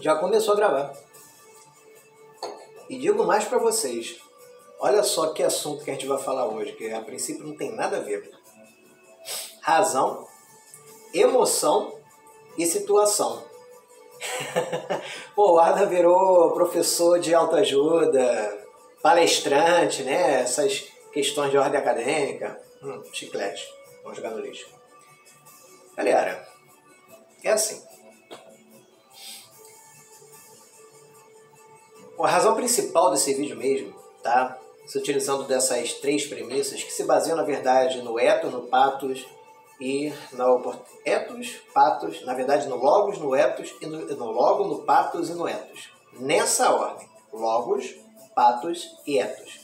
Já começou a gravar. E digo mais para vocês. Olha só que assunto que a gente vai falar hoje, que a princípio não tem nada a ver. Razão, emoção e situação. Pô, o Arda virou professor de autoajuda, palestrante, né? Essas questões de ordem acadêmica. Chiclete. Vamos jogar no lixo. Galera, é assim. A razão principal desse vídeo mesmo, tá? Se utilizando dessas três premissas que se baseiam, na verdade, no ethos, no pathos e pathos, na verdade, no logos, no ethos, e no logo, no pathos e no ethos. Nessa ordem, logos, pathos e ethos.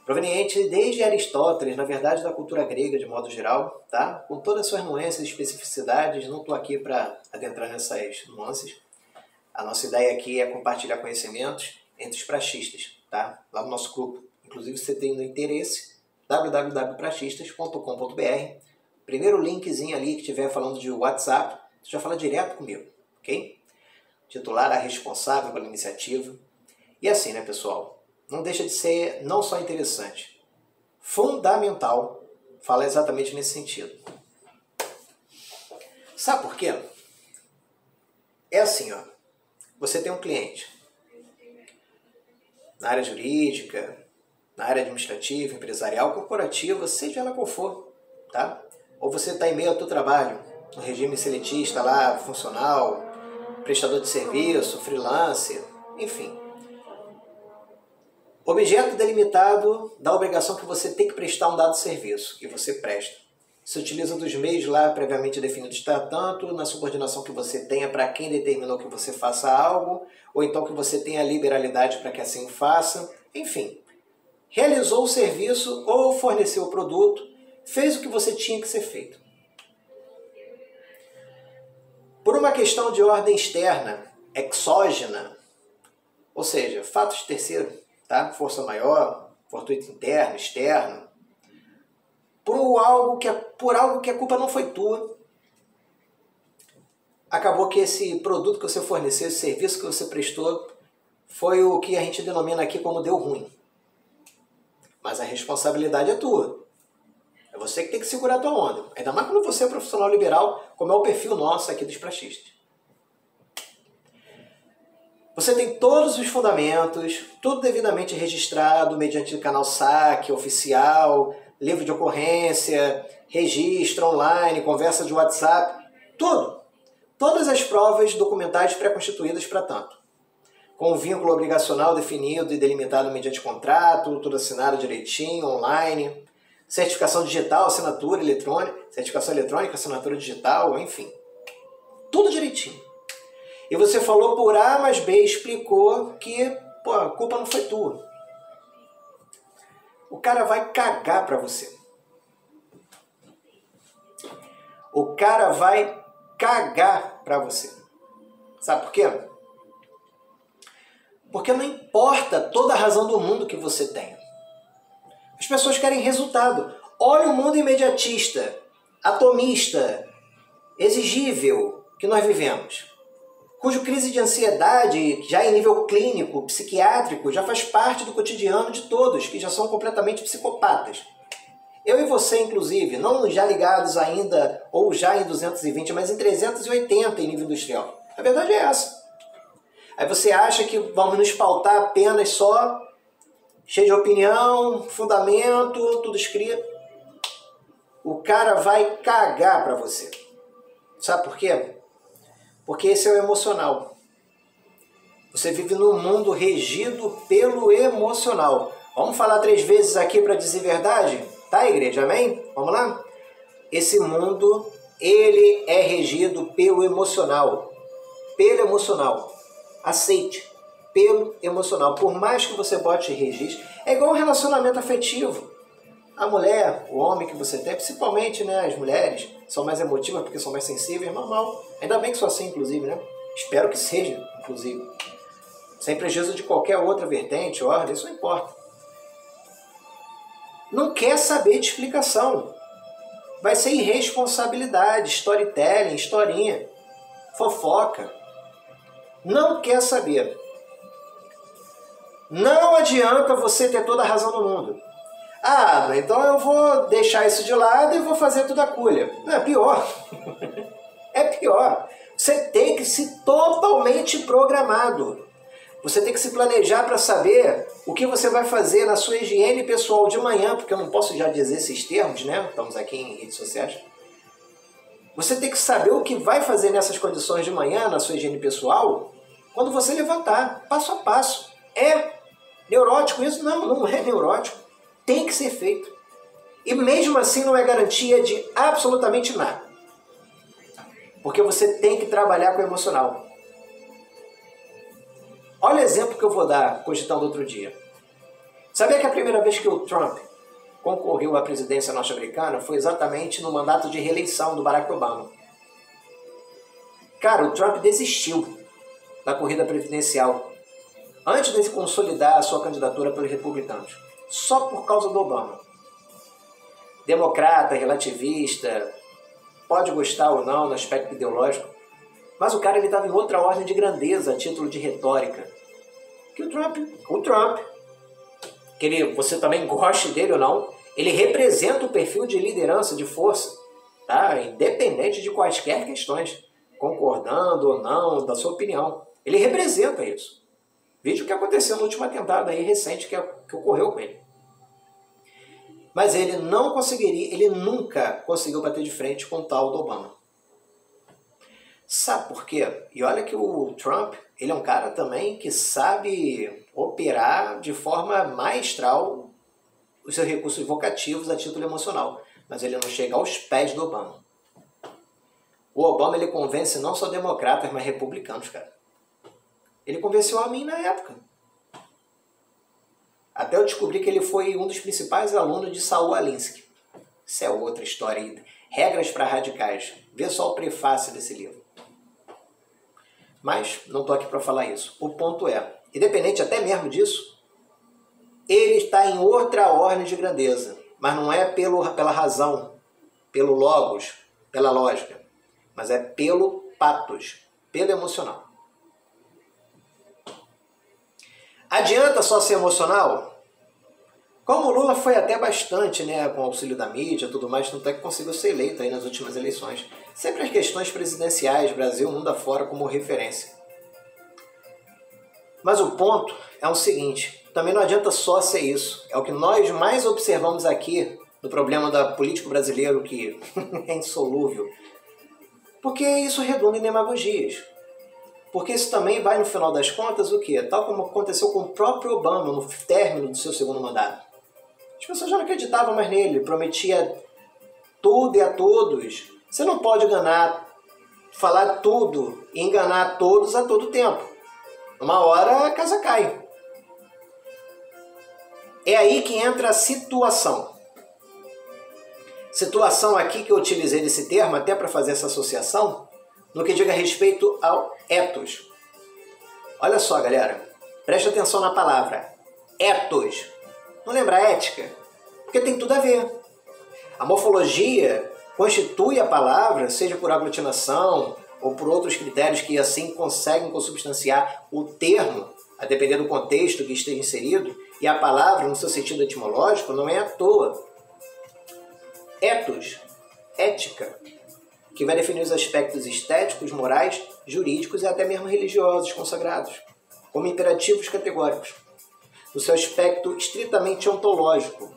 Proveniente desde Aristóteles, na verdade, da cultura grega de modo geral, tá? Com todas as suas nuances e especificidades, não estou aqui para adentrar nessas nuances. A nossa ideia aqui é compartilhar conhecimentos entre os praxistas, tá? Lá no nosso grupo. Inclusive, se você tem interesse, www.praxistas.com.br. Primeiro linkzinho ali que estiver falando de WhatsApp, você já fala direto comigo, ok? Titular a responsável pela iniciativa. E assim, né, pessoal? Não deixa de ser não só interessante, fundamental falar exatamente nesse sentido. Sabe por quê? É assim, ó. Você tem um cliente na área jurídica, na área administrativa, empresarial, corporativa, seja ela qual for, tá? Ou você está em meio ao teu trabalho, no regime seletista lá, funcional, prestador de serviço, freelancer, enfim. Objeto delimitado da obrigação que você tem que prestar um dado serviço, que você presta. Se utiliza dos meios lá previamente definidos, está tanto na subordinação que você tenha para quem determinou que você faça algo, ou então que você tenha a liberalidade para que assim faça, enfim. Realizou o serviço ou forneceu o produto, fez o que você tinha que ser feito. Por uma questão de ordem externa, exógena, ou seja, fatos de terceiro, tá? Força maior, fortuito interno, externo, por algo que a culpa não foi tua, acabou que esse produto que você forneceu, esse serviço que você prestou, foi o que a gente denomina aqui como deu ruim. Mas a responsabilidade é tua. É você que tem que segurar a tua onda. Ainda mais quando você é profissional liberal, como é o perfil nosso aqui dos praxistas. Você tem todos os fundamentos, tudo devidamente registrado mediante o canal SAC oficial, livro de ocorrência, registro online, conversa de WhatsApp, tudo. Todas as provas documentais pré-constituídas para tanto. Com um vínculo obrigacional definido e delimitado mediante contrato, tudo assinado direitinho, online, certificação digital, assinatura eletrônica, certificação eletrônica, assinatura digital, enfim. Tudo direitinho. E você falou por A mais B, explicou que a culpa não foi tua. O cara vai cagar pra você. O cara vai cagar pra você. Sabe por quê? Porque não importa toda a razão do mundo que você tenha. As pessoas querem resultado. Olha o mundo imediatista, atomista, exigível que nós vivemos, cuja crise de ansiedade, já em nível clínico, psiquiátrico, já faz parte do cotidiano de todos, que já são completamente psicopatas. Eu e você, inclusive, não já ligados ainda, ou já em 220, mas em 380 em nível industrial. A verdade é essa. Aí você acha que vamos nos pautar apenas só, cheio de opinião, fundamento, tudo escrito. O cara vai cagar pra você. Sabe por quê? Porque esse é o emocional. Você vive num mundo regido pelo emocional. Vamos falar 3 vezes aqui para dizer verdade? Tá, igreja? Amém? Vamos lá? Esse mundo, ele é regido pelo emocional. Pelo emocional. Aceite. Pelo emocional. Por mais que você bote registro, é igual um relacionamento afetivo. A mulher, o homem que você tem, principalmente, né, as mulheres, são mais emotivas porque são mais sensíveis, normal. Ainda bem que sou assim, inclusive, né? Espero que seja, inclusive. Sem prejuízo de qualquer outra vertente, ordem, isso não importa. Não quer saber de explicação. Vai ser irresponsabilidade, storytelling, historinha, fofoca. não quer saber. Não adianta você ter toda a razão do mundo. Ah, então eu vou deixar isso de lado e vou fazer tudo a culha. Não, é pior. É pior. Você tem que ser totalmente programado. Você tem que se planejar para saber o que você vai fazer na sua higiene pessoal de manhã, porque eu não posso já dizer esses termos, né? Estamos aqui em redes sociais. Você tem que saber o que vai fazer nessas condições de manhã, na sua higiene pessoal, quando você levantar, passo a passo. É neurótico isso? Não, não é neurótico. Tem que ser feito. E mesmo assim não é garantia de absolutamente nada. Porque você tem que trabalhar com o emocional. Olha o exemplo que eu vou dar, cogitando outro dia. Sabia que a primeira vez que o Trump concorreu à presidência norte-americana foi exatamente no mandato de reeleição do Barack Obama. Cara, o Trump desistiu da corrida presidencial antes de se consolidar a sua candidatura pelos republicanos, só por causa do Obama. Democrata, relativista, pode gostar ou não no aspecto ideológico, mas o cara estava em outra ordem de grandeza a título de retórica que o Trump, que você também goste dele ou não, ele representa o perfil de liderança, de força, tá? Independente de quaisquer questões, concordando ou não da sua opinião. Ele representa isso. Veja o que aconteceu no último atentado aí recente que ocorreu com ele. Mas ele não conseguiria, ele nunca conseguiu bater de frente com o tal do Obama. Sabe por quê? E olha que o Trump, ele é um cara também que sabe operar de forma maestral os seus recursos vocativos a título emocional. Mas ele não chega aos pés do Obama. O Obama, ele convence não só democratas, mas republicanos, cara. Ele convenceu a mim na época. Até eu descobri que ele foi um dos principais alunos de Saul Alinsky. Isso é outra história ainda. Regras para radicais. Vê só o prefácio desse livro. Mas não estou aqui para falar isso. O ponto é, independente até mesmo disso, ele está em outra ordem de grandeza. Mas não é pela razão, pelo logos, pela lógica. Mas é pelo pathos, pelo emocional. Adianta só ser emocional? Como o Lula foi até bastante, né, com o auxílio da mídia e tudo mais, tanto é que conseguiu ser eleito aí nas últimas eleições. Sempre as questões presidenciais, Brasil, mundo afora, como referência. Mas o ponto é o seguinte, também não adianta só ser isso. É o que nós mais observamos aqui no problema do político brasileiro, que é insolúvel. Porque isso redunda em demagogias. Porque isso também vai, no final das contas, o quê? Tal como aconteceu com o próprio Obama no término do seu segundo mandato. As pessoas já não acreditavam mais nele, prometia tudo e a todos. Você não pode falar tudo e enganar todos a todo tempo. Uma hora a casa cai. É aí que entra a situação. Situação aqui que eu utilizei desse termo até para fazer essa associação, no que diga respeito ao ethos. Olha só, galera, preste atenção na palavra ethos. Não lembra ética? Porque tem tudo a ver. A morfologia constitui a palavra, seja por aglutinação ou por outros critérios que assim conseguem consubstanciar o termo, a depender do contexto que esteja inserido, e a palavra, no seu sentido etimológico, não é à toa. Ethos, ética, que vai definir os aspectos estéticos, morais, jurídicos e até mesmo religiosos consagrados, como imperativos categóricos, no seu aspecto estritamente ontológico,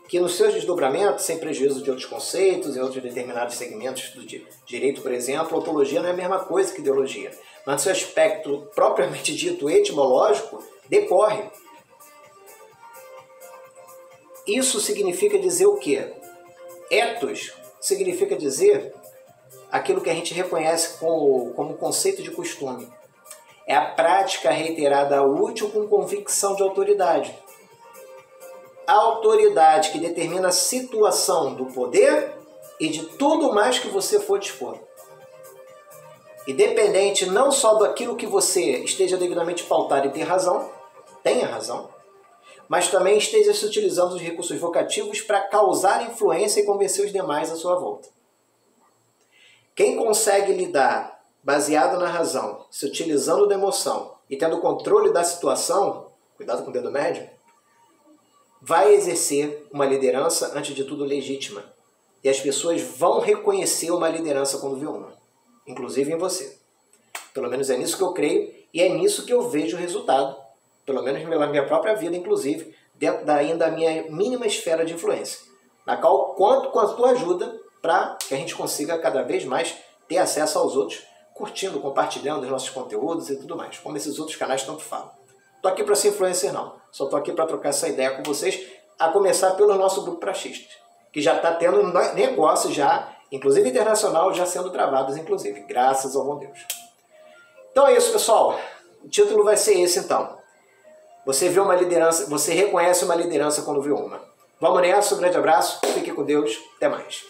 que nos seus desdobramentos, sem prejuízo de outros conceitos e outros determinados segmentos do direito, por exemplo, a ontologia não é a mesma coisa que ideologia, mas no seu aspecto propriamente dito etimológico, decorre. Isso significa dizer o quê? Ethos significa dizer aquilo que a gente reconhece como conceito de costume. É a prática reiterada útil com convicção de autoridade. A autoridade que determina a situação do poder e de tudo mais que você for dispor. Independente não só daquilo que você esteja devidamente pautado e tenha razão, mas também esteja se utilizando os recursos vocativos para causar influência e convencer os demais à sua volta. Quem consegue lidar baseado na razão, se utilizando da emoção e tendo controle da situação, cuidado com o dedo médio, vai exercer uma liderança, antes de tudo, legítima. E as pessoas vão reconhecer uma liderança quando vê uma, inclusive em você. Pelo menos é nisso que eu creio e é nisso que eu vejo o resultado, pelo menos pela minha própria vida, inclusive, dentro da minha mínima esfera de influência, na qual conto com a tua ajuda para que a gente consiga cada vez mais ter acesso aos outros, curtindo, compartilhando os nossos conteúdos e tudo mais, como esses outros canais tanto falam. Estou aqui para ser influencer não, só estou aqui para trocar essa ideia com vocês, a começar pelo nosso grupo praxistas, que já está tendo negócios já, inclusive internacional, já sendo travados, inclusive, graças ao bom Deus. Então é isso, pessoal. O título vai ser esse, então. Você vê uma liderança, você reconhece uma liderança quando vê uma. Vamos nessa, um grande abraço, fique com Deus, até mais.